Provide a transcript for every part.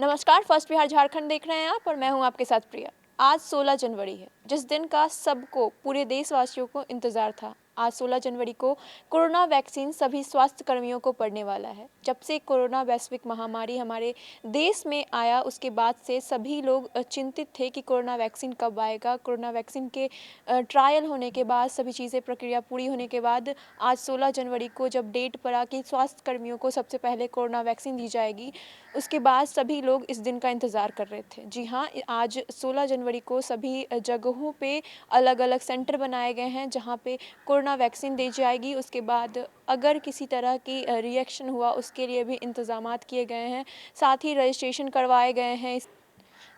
नमस्कार, फर्स्ट बिहार झारखंड देख रहे हैं आप और मैं हूं आपके साथ प्रिया। आज 16 जनवरी है, जिस दिन का सबको, पूरे देशवासियों को इंतजार था। आज 16 जनवरी को कोरोना वैक्सीन सभी स्वास्थ्य कर्मियों को पड़ने वाला है। जब से कोरोना वैश्विक महामारी हमारे देश में आया, उसके बाद से सभी लोग चिंतित थे कि कोरोना वैक्सीन कब आएगा। कोरोना वैक्सीन के ट्रायल होने के बाद, सभी चीज़ें प्रक्रिया पूरी होने के बाद आज 16 जनवरी को जब डेट पड़ा कि स्वास्थ्य कर्मियों को सबसे पहले कोरोना वैक्सीन दी जाएगी, उसके बाद सभी लोग इस दिन का इंतज़ार कर रहे थे। जी हाँ, आज 16 जनवरी को सभी जगहों पे अलग-अलग सेंटर बनाए गए हैं जहाँ पे कोरोना वैक्सीन दी जाएगी। उसके बाद अगर किसी तरह की रिएक्शन हुआ, उसके लिए भी इंतज़ामात किए गए हैं। साथ ही रजिस्ट्रेशन करवाए गए हैं।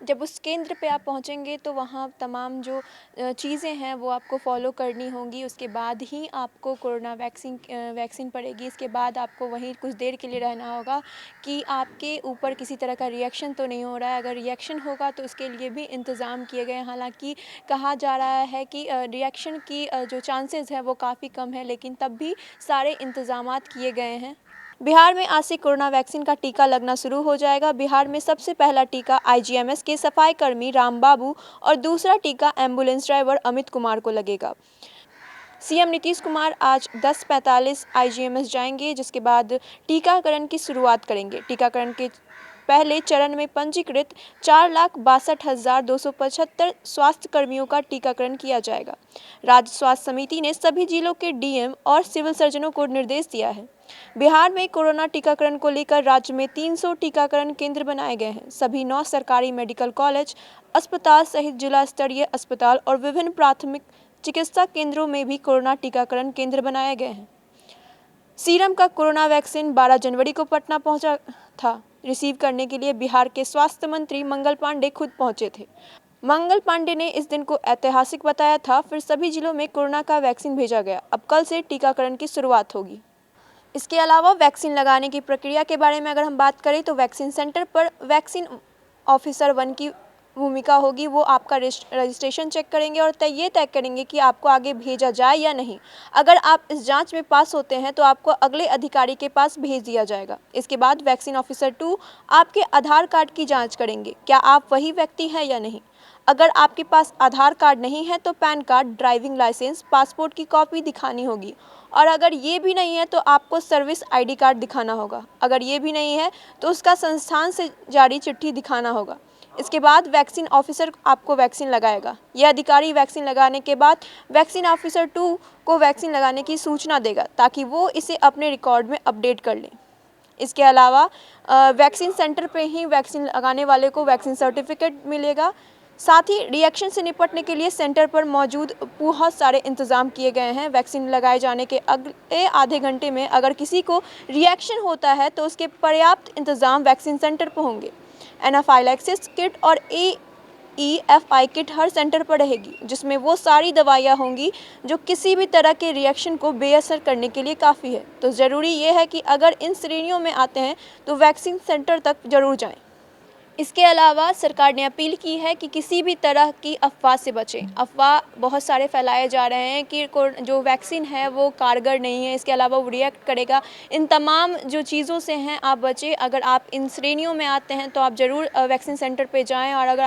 जब उस केंद्र पे आप पहुँचेंगे तो वहाँ तमाम जो चीज़ें हैं वो आपको फॉलो करनी होंगी। उसके बाद ही आपको कोरोना वैक्सीन पड़ेगी। इसके बाद आपको वहीं कुछ देर के लिए रहना होगा कि आपके ऊपर किसी तरह का रिएक्शन तो नहीं हो रहा है। अगर रिएक्शन होगा तो उसके लिए भी इंतज़ाम किए गए हैं। हालाँकि कहा जा रहा है कि रिएक्शन की जो चांसेज़ हैं वो काफ़ी कम है, लेकिन तब भी सारे इंतज़ामात किए गए हैं। बिहार में आज से कोरोना वैक्सीन का टीका लगना शुरू हो जाएगा। बिहार में सबसे पहला टीका आईजीएमएस के सफाई कर्मी रामबाबू और दूसरा टीका एम्बुलेंस ड्राइवर अमित कुमार को लगेगा। सीएम नीतीश कुमार आज 10:45 आईजीएमएस जाएंगे, जिसके बाद टीकाकरण की शुरुआत करेंगे। टीकाकरण के पहले चरण में पंजीकृत 4,62,275 स्वास्थ्य कर्मियों का टीकाकरण किया जाएगा। राज्य स्वास्थ्य समिति ने सभी जिलों के डीएम और सिविल सर्जनों को निर्देश दिया है। बिहार में कोरोना टीकाकरण को लेकर राज्य में 300 टीकाकरण केंद्र बनाए गए हैं। सभी 9 सरकारी मेडिकल कॉलेज, अस्पताल सहित जिला स्तरीय अस्पताल और विभिन्न प्राथमिक चिकित्सा केंद्रों में भी कोरोना टीकाकरण केंद्र बनाए गए हैं। सीरम का कोरोना वैक्सीन 12 जनवरी को पटना पहुंचा था। रिसीव करने के लिए बिहार के स्वास्थ्य मंत्री मंगल पांडे खुद पहुंचे थे। मंगल पांडे ने इस दिन को ऐतिहासिक बताया था। फिर सभी जिलों में कोरोना का वैक्सीन भेजा गया। अब कल से टीकाकरण की शुरुआत होगी। इसके अलावा वैक्सीन लगाने की प्रक्रिया के बारे में अगर हम बात करें तो वैक्सीन सेंटर पर वैक्सीन ऑफिसर 1 की भूमिका होगी। वो आपका रजिस्ट्रेशन चेक करेंगे और ये तय करेंगे कि आपको आगे भेजा जाए या नहीं। अगर आप इस जांच में पास होते हैं तो आपको अगले अधिकारी के पास भेज दिया जाएगा। इसके बाद वैक्सीन ऑफिसर 2 आपके आधार कार्ड की जांच करेंगे, क्या आप वही व्यक्ति हैं या नहीं। अगर आपके पास आधार कार्ड नहीं है तो PAN card, driving licence, passport की कॉपी दिखानी होगी। और अगर ये भी नहीं है तो आपको सर्विस आईडी कार्ड दिखाना होगा। अगर ये भी नहीं है तो उसका संस्थान से जारी चिट्ठी दिखाना होगा। इसके बाद वैक्सीन ऑफिसर आपको वैक्सीन लगाएगा। यह अधिकारी वैक्सीन लगाने के बाद वैक्सीन ऑफिसर 2 को वैक्सीन लगाने की सूचना देगा, ताकि वो इसे अपने रिकॉर्ड में अपडेट कर लें। इसके अलावा वैक्सीन सेंटर पे ही वैक्सीन लगाने वाले को वैक्सीन सर्टिफिकेट मिलेगा। साथ ही रिएक्शन से निपटने के लिए सेंटर पर मौजूद बहुत सारे इंतजाम किए गए हैं। वैक्सीन लगाए जाने के अगले आधे घंटे में अगर किसी को रिएक्शन होता है तो उसके पर्याप्त इंतजाम वैक्सीन सेंटर पर होंगे। एनाफाइलैक्सिस किट और AEFI किट हर सेंटर पर रहेगी, जिसमें वो सारी दवाइयाँ होंगी जो किसी भी तरह के रिएक्शन को बेअसर करने के लिए काफ़ी है। तो ज़रूरी ये है कि अगर इन श्रेणियों में आते हैं तो वैक्सीन सेंटर तक ज़रूर जाएं। इसके अलावा सरकार ने अपील की है कि किसी भी तरह की अफवाह से बचें। अफवाह बहुत सारे फैलाए जा रहे हैं कि जो वैक्सीन है वो कारगर नहीं है, इसके अलावा वो रिएक्ट करेगा। इन तमाम जो चीज़ों से हैं आप बचें। अगर आप इन श्रेणियों में आते हैं तो आप ज़रूर वैक्सीन सेंटर पे जाएं, और अगर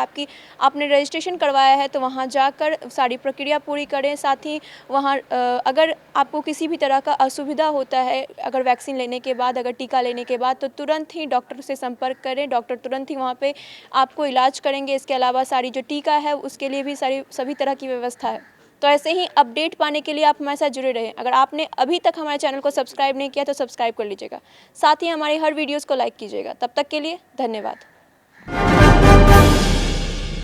आपने रजिस्ट्रेशन करवाया है तो वहाँ जाकर सारी प्रक्रिया पूरी करें। साथ ही वहाँ अगर आपको किसी भी तरह का असुविधा होता है, अगर वैक्सीन लेने के बाद, अगर टीका लेने के बाद, तो तुरंत ही डॉक्टर से संपर्क करें। डॉक्टर तुरंत ही वहाँ पे आपको इलाज करेंगे। इसके अलावा सारी जो टीका है उसके लिए भी सभी तरह की व्यवस्था है। तो ऐसे ही अपडेट पाने के लिए आप हमारे साथ जुड़े रहें। अगर आपने अभी तक हमारे चैनल को सब्सक्राइब नहीं किया तो सब्सक्राइब कर लीजिएगा। साथ ही हमारी हर वीडियोस को लाइक कीजिएगा। तब तक के लिए धन्यवाद।